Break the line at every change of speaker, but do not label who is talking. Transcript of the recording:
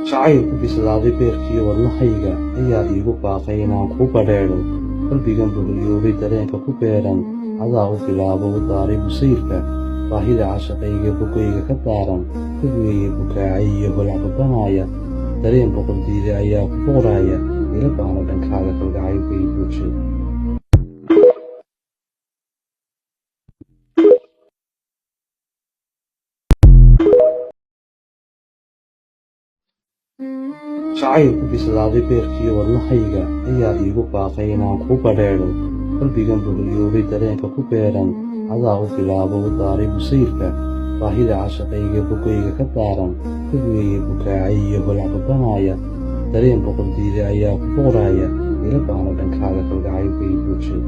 jacaylku bislaaday beerkii wadnahayga ayaad iigu baaqay inaan kuu badheedho qalbigan boholyoobay dareenka ku beeran adaa u bilaabo u daaray busayrka baahida cashaqayga bogayga ka daaran kaweeye bukaacay iyo holac babanaya dareen boqoldiida ayaa ku boqraaya ila baana dhankaaga kalgacaylka ii buugshay jacaylku bislaaday beerkii wadnahayga ayaad iigu baaqay inaan kuu badheedho qalbigan boholyoobay dareenka ku beeran adaa u bilaabo u daaray busayrka baahida cashaqayga bogayga ka daaran kaweeye bukaacay iyo holac babanaya dareen boqoldiida ayaa ku boqraaya ila baana dhankaaga kalgacaylka ii buugshay